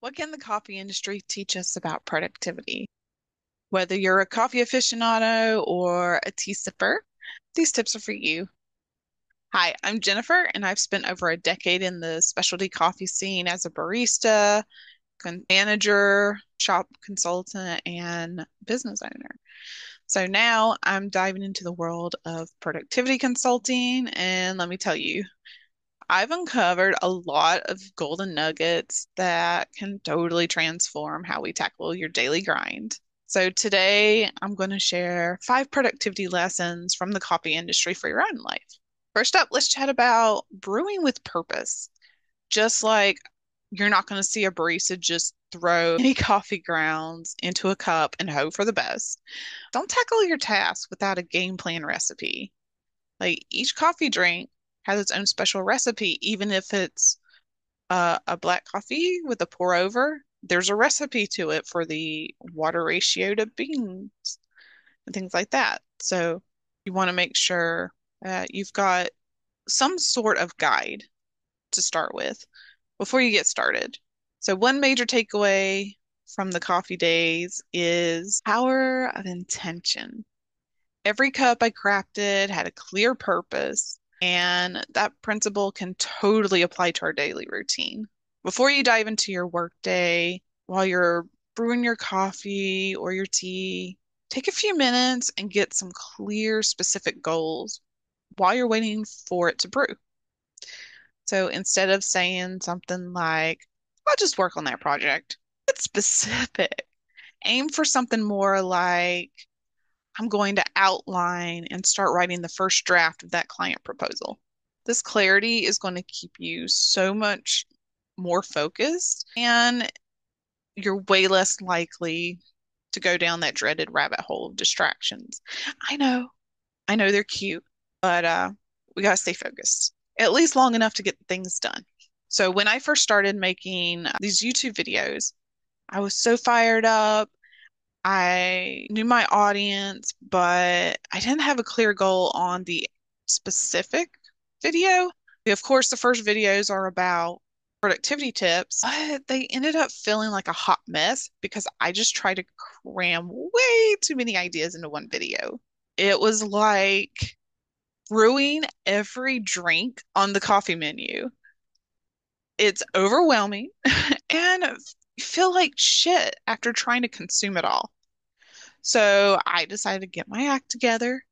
What can the coffee industry teach us about productivity? Whether you're a coffee aficionado or a tea sipper, these tips are for you. Hi, I'm Jennifer, and I've spent over a decade in the specialty coffee scene as a barista, manager, shop consultant, and business owner. So now I'm diving into the world of productivity consulting, and let me tell you, I've uncovered a lot of golden nuggets that can totally transform how we tackle your daily grind. So today I'm going to share 5 productivity lessons from the coffee industry for your own life. First up, let's chat about brewing with purpose. Just like you're not going to see a barista just throw any coffee grounds into a cup and hope for the best. Don't tackle your task without a game plan recipe. Like each coffee drink has its own special recipe, even if it's a black coffee with a pour over. There's a recipe to it for the water ratio to beans and things like that. So you want to make sure you've got some sort of guide to start with before you get started. So one major takeaway from the coffee days is power of intention. Every cup I crafted had a clear purpose, and that principle can totally apply to our daily routine. Before you dive into your workday, while you're brewing your coffee or your tea, take a few minutes and get some clear, specific goals while you're waiting for it to brew. So instead of saying something like, I'll just work on that project, it's specific. Aim for something more like, I'm going to outline and start writing the first draft of that client proposal. This clarity is going to keep you so much more focused, and you're way less likely to go down that dreaded rabbit hole of distractions. I know, I know they're cute, but we gotta stay focused, at least long enough to get things done. So when I first started making these YouTube videos, I was so fired up. I knew my audience, but I didn't have a clear goal on the specific video. Of course, the first videos are about productivity tips, but they ended up feeling like a hot mess because I just tried to cram way too many ideas into one video. It was like brewing every drink on the coffee menu. It's overwhelming and you feel like shit after trying to consume it all. So I decided to get my act together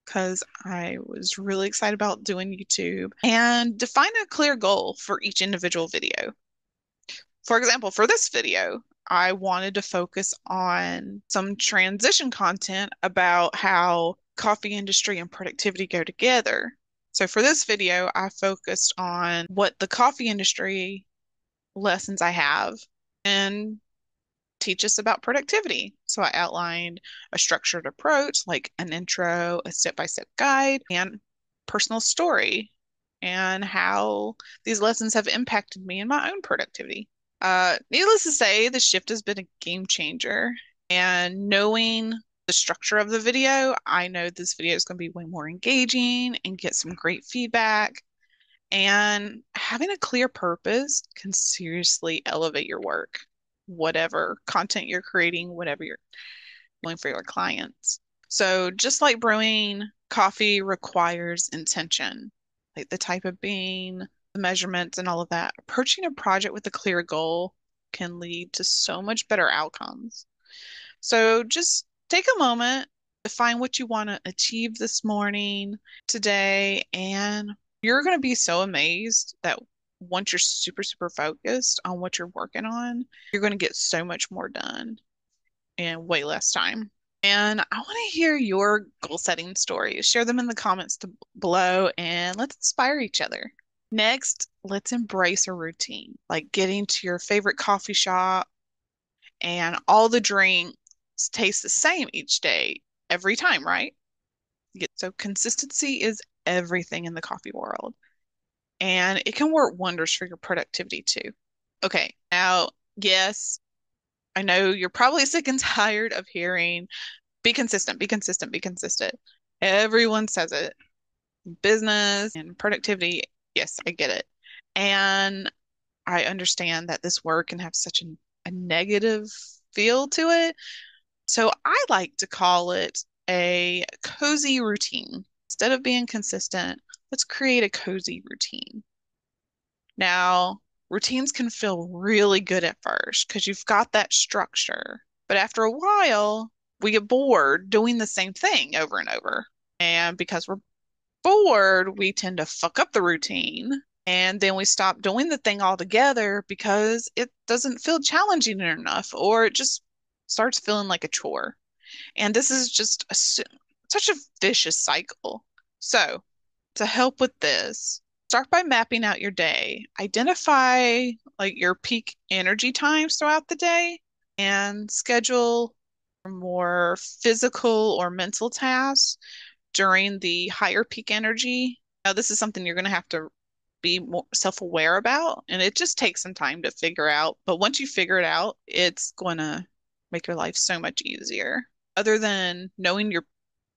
because I was really excited about doing YouTube and define a clear goal for each individual video. For example, for this video, I wanted to focus on some transition content about how coffee industry and productivity go together. So for this video, I focused on what the coffee industry lessons I have and teach us about productivity. So I outlined a structured approach, like an intro, a step-by-step guide, and personal story, and how these lessons have impacted me in my own productivity. Needless to say, the shift has been a game changer. And knowing the structure of the video, I know this video is going to be way more engaging and get some great feedback. And having a clear purpose can seriously elevate your work, whatever content you're creating, whatever you're doing for your clients. So just like brewing, coffee requires intention, like the type of bean, the measurements, and all of that. Approaching a project with a clear goal can lead to so much better outcomes. So just take a moment, define what you want to achieve this morning, today, and you're going to be so amazed that once you're super, super focused on what you're working on, you're going to get so much more done in way less time. And I want to hear your goal setting stories. Share them in the comments below and let's inspire each other. Next, let's embrace a routine, like getting to your favorite coffee shop and all the drinks taste the same each day, every time, right? So consistency is everything in the coffee world, and it can work wonders for your productivity too. Okay, now, yes, I know you're probably sick and tired of hearing be consistent, be consistent, be consistent. Everyone says it. Business and productivity, yes, I get it. And I understand that this word can have such a negative feel to it. So I like to call it a cozy routine. Instead of being consistent, let's create a cozy routine. Now, routines can feel really good at first because you've got that structure. But after a while, we get bored doing the same thing over and over. And because we're bored, we tend to fuck up the routine. And then we stop doing the thing altogether because it doesn't feel challenging enough, or it just starts feeling like a chore. And this is just such a vicious cycle. So, to help with this, start by mapping out your day. Identify like your peak energy times throughout the day and schedule more physical or mental tasks during the higher peak energy. Now, this is something you're going to have to be more self-aware about, and it just takes some time to figure out. But once you figure it out, it's going to make your life so much easier. Other than knowing your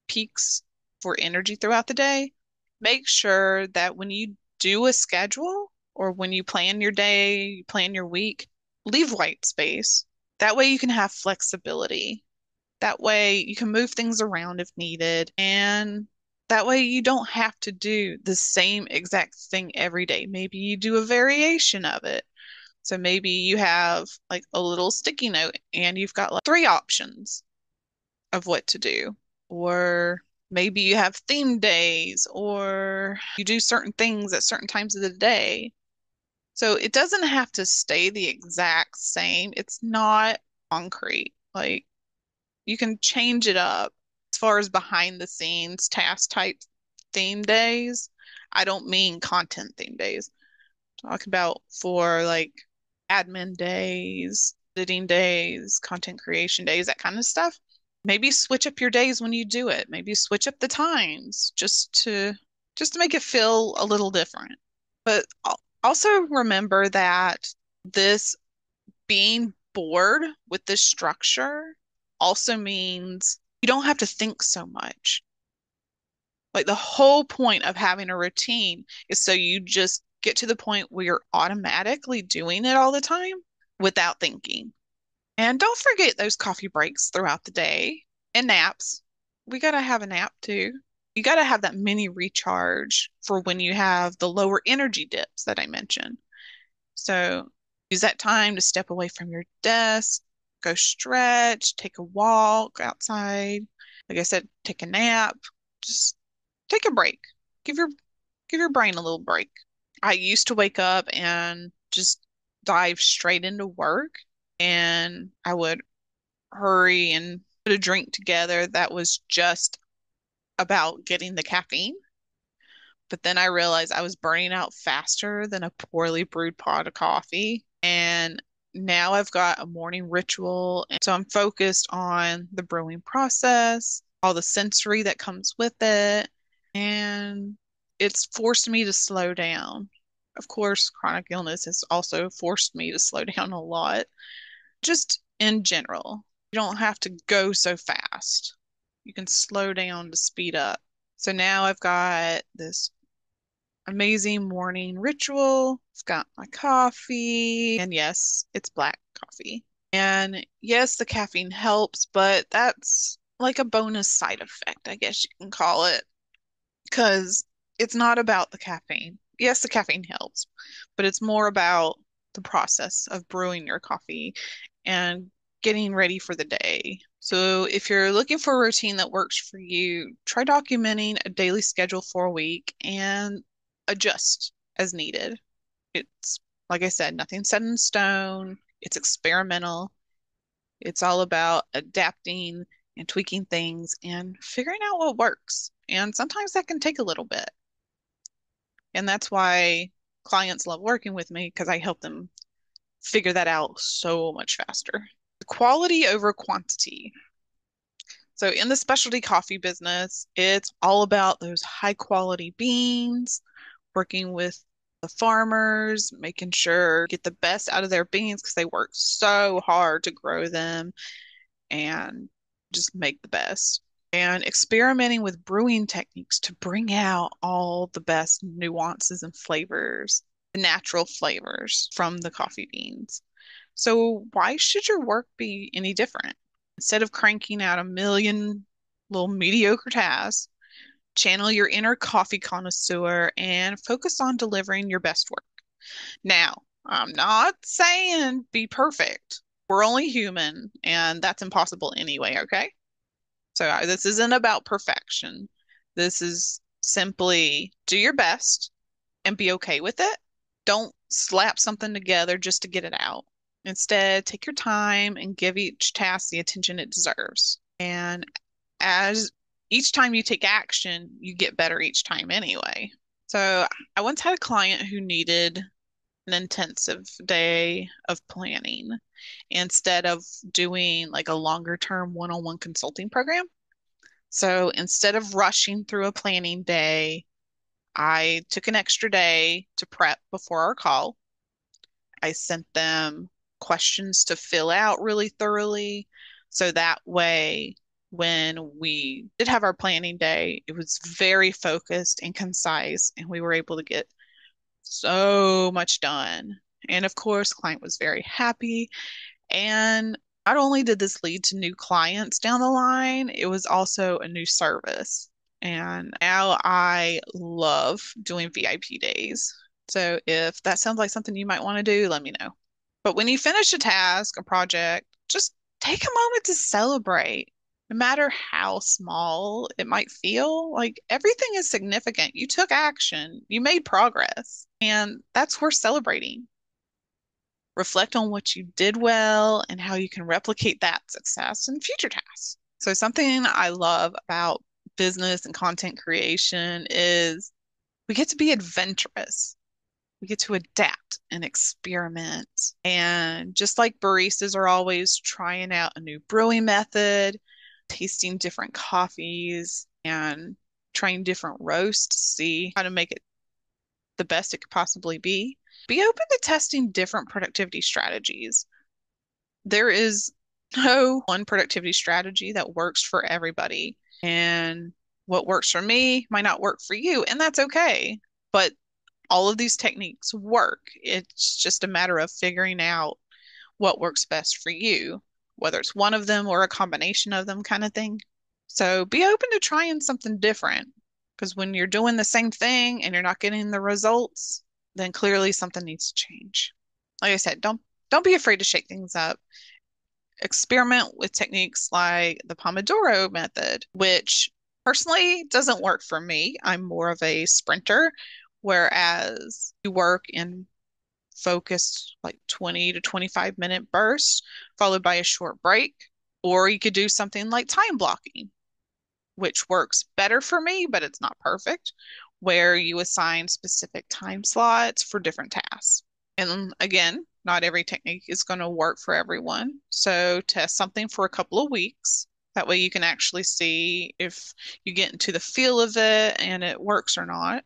peaks for energy throughout the day, make sure that when you do a schedule or when you plan your day, you plan your week, leave white space. That way you can have flexibility. That way you can move things around if needed. And that way you don't have to do the same exact thing every day. Maybe you do a variation of it. So maybe you have like a little sticky note and you've got like three options of what to do. Or maybe you have theme days, or you do certain things at certain times of the day. So it doesn't have to stay the exact same. It's not concrete. Like you can change it up as far as behind the scenes task type theme days. I don't mean content theme days. Talk about for like admin days, editing days, content creation days, that kind of stuff. Maybe switch up your days when you do it. Maybe switch up the times just to make it feel a little different. But also remember that this being bored with this structure also means you don't have to think so much. Like the whole point of having a routine is so you just get to the point where you're automatically doing it all the time without thinking. And don't forget those coffee breaks throughout the day and naps. We gotta have a nap too. You gotta have that mini recharge for when you have the lower energy dips that I mentioned. So use that time to step away from your desk, go stretch, take a walk outside. Like I said, take a nap. Just take a break. Give your give your brain a little break. I used to wake up and just dive straight into work, and I would hurry and put a drink together that was just about getting the caffeine. But then I realized I was burning out faster than a poorly brewed pot of coffee. And now I've got a morning ritual. And so I'm focused on the brewing process, all the sensory that comes with it. And it's forced me to slow down. Of course, chronic illness has also forced me to slow down a lot, just in general. You don't have to go so fast. You can slow down to speed up. So now I've got this amazing morning ritual. I've got my coffee, and yes, it's black coffee. And yes, the caffeine helps, but that's like a bonus side effect, I guess you can call it, because it's not about the caffeine. Yes, the caffeine helps, but it's more about the process of brewing your coffee and getting ready for the day. So if you're looking for a routine that works for you, try documenting a daily schedule for a week and adjust as needed. It's, like I said, nothing set in stone. It's experimental. It's all about adapting and tweaking things and figuring out what works. And sometimes that can take a little bit. And that's why clients love working with me because I help them figure that out so much faster. Quality over quantity. So in the specialty coffee business, it's all about those high quality beans, working with the farmers, making sure get the best out of their beans because they work so hard to grow them and just make the best. And experimenting with brewing techniques to bring out all the best nuances and flavors. natural flavors from the coffee beans. So why should your work be any different? Instead of cranking out a million little mediocre tasks, channel your inner coffee connoisseur and focus on delivering your best work. Now, I'm not saying be perfect. We're only human, and that's impossible anyway, okay? So this isn't about perfection. This is simply do your best and be okay with it. Don't slap something together just to get it out. Instead, take your time and give each task the attention it deserves. And as each time you take action, you get better each time anyway. So I once had a client who needed an intensive day of planning instead of doing like a longer term one-on-one consulting program. So instead of rushing through a planning day, I took an extra day to prep before our call. I sent them questions to fill out really thoroughly. So that way, when we did have our planning day, it was very focused and concise, and we were able to get so much done. And of course, client was very happy. And not only did this lead to new clients down the line, it was also a new service. And now I love doing VIP days. So if that sounds like something you might want to do, let me know. But when you finish a task, a project, just take a moment to celebrate. No matter how small it might feel, like everything is significant. You took action, you made progress, and that's worth celebrating. Reflect on what you did well and how you can replicate that success in future tasks. So, something I love about business and content creation is we get to be adventurous. We get to adapt and experiment. And just like baristas are always trying out a new brewing method, tasting different coffees, and trying different roasts to see how to make it the best it could possibly be open to testing different productivity strategies. There is no one productivity strategy that works for everybody. And what works for me might not work for you, and that's okay. But all of these techniques work. It's just a matter of figuring out what works best for you, whether it's one of them or a combination of them kind of thing. So be open to trying something different because when you're doing the same thing and you're not getting the results, then clearly something needs to change. Like I said, don't be afraid to shake things up. Experiment with techniques like the Pomodoro method, which personally doesn't work for me. I'm more of a sprinter, whereas you work in focused like 20 to 25-minute bursts followed by a short break. Or you could do something like time blocking, which works better for me, but it's not perfect, where you assign specific time slots for different tasks. And again, not every technique is going to work for everyone. So test something for a couple of weeks. That way you can actually see if you get into the feel of it and it works or not,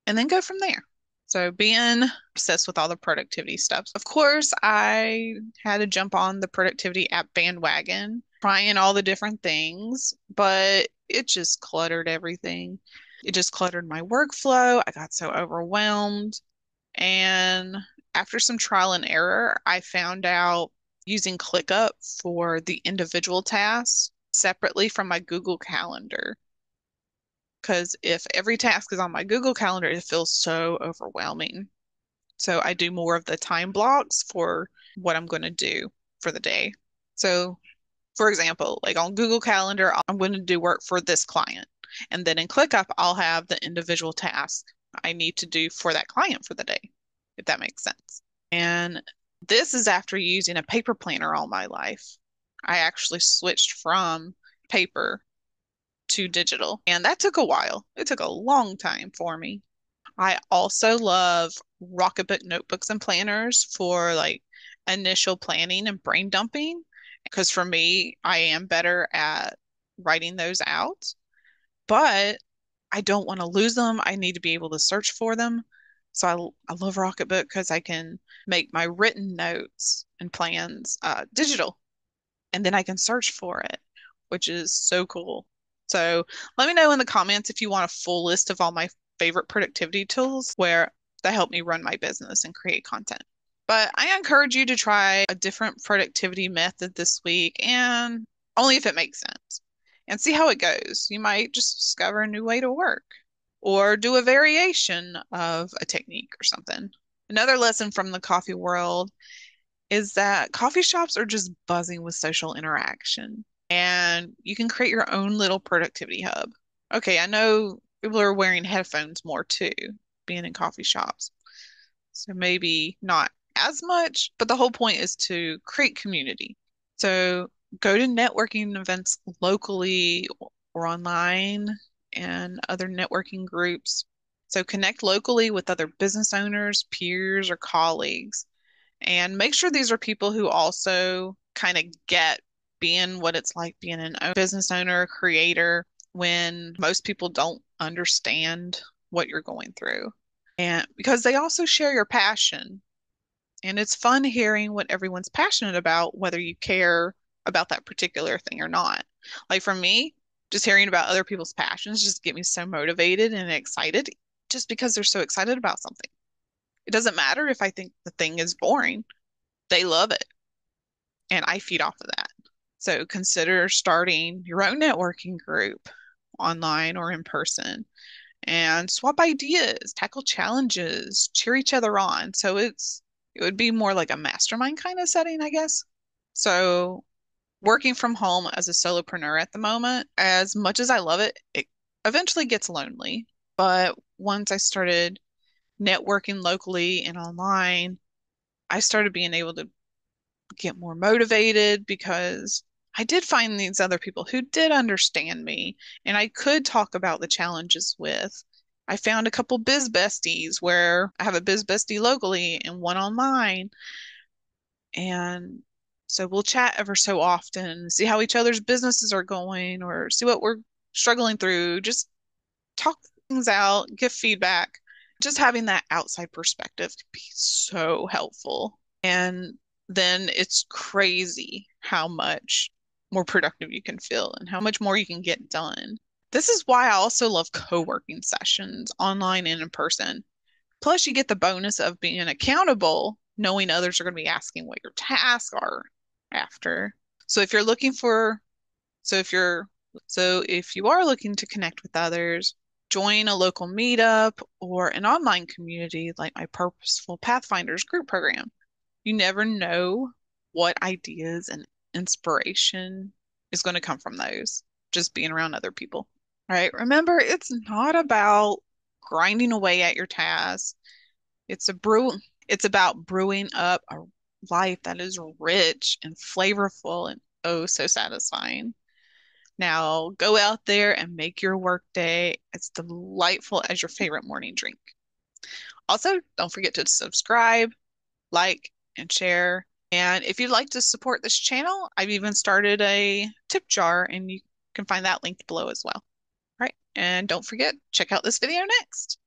and then go from there. So being obsessed with all the productivity stuff. Of course, I had to jump on the productivity app bandwagon, trying all the different things, but it just cluttered everything. It just cluttered my workflow. I got so overwhelmed. And after some trial and error, I found out using ClickUp for the individual tasks separately from my Google Calendar. Because if every task is on my Google Calendar, it feels so overwhelming. So I do more of the time blocks for what I'm going to do for the day. So, for example, like on Google Calendar, I'm going to do work for this client. And then in ClickUp, I'll have the individual task I need to do for that client for the day, if that makes sense. And this is after using a paper planner all my life. I actually switched from paper to digital, and that took a while. It took a long time for me. I also love Rocketbook notebooks and planners for like initial planning and brain dumping, because for me, I am better at writing those out, but I don't want to lose them. I need to be able to search for them. So I love Rocketbook because I can make my written notes and plans digital, and then I can search for it, which is so cool. So let me know in the comments if you want a full list of all my favorite productivity tools where that help me run my business and create content. But I encourage you to try a different productivity method this week and only if it makes sense and see how it goes. You might just discover a new way to work or do a variation of a technique or something. Another lesson from the coffee world is that coffee shops are just buzzing with social interaction and you can create your own little productivity hub. Okay, I know people are wearing headphones more too, being in coffee shops. So maybe not as much, but the whole point is to create community. So go to networking events locally or online and other networking groups. So connect locally with other business owners, peers, or colleagues. And make sure these are people who also kind of get being what it's like being a business owner, creator, when most people don't understand what you're going through. And because they also share your passion. And it's fun hearing what everyone's passionate about, whether you care about that particular thing or not. Like for me, just hearing about other people's passions just get me so motivated and excited just because they're so excited about something. It doesn't matter if I think the thing is boring. They love it, and I feed off of that. So consider starting your own networking group online or in person and swap ideas, tackle challenges, cheer each other on. So it would be more like a mastermind kind of setting, I guess. So working from home as a solopreneur at the moment, as much as I love it, it eventually gets lonely. But once I started networking locally and online, I started being able to get more motivated because I did find these other people who did understand me and I could talk about the challenges with. I found a couple biz besties where I have a biz bestie locally and one online. And so we'll chat ever so often, see how each other's businesses are going or see what we're struggling through. Just talk things out, give feedback. Just having that outside perspective can be so helpful. And then it's crazy how much more productive you can feel and how much more you can get done. This is why I also love co-working sessions online and in person. Plus, you get the bonus of being accountable, knowing others are going to be asking what your tasks are after. So if you're looking for, so if you're, so if you are looking to connect with others, join a local meetup or an online community like my Purposeful Pathfinders group program. You never know what ideas and inspiration is going to come from those, just being around other people. All right. Remember, it's not about grinding away at your tasks. It's a brew, it's about brewing up a life that is rich and flavorful and oh so satisfying. Now go out there and make your workday as delightful as your favorite morning drink. Also, don't forget to subscribe, like, and share. And if you'd like to support this channel, I've even started a tip jar and you can find that linked below as well. All right. And don't forget, check out this video next.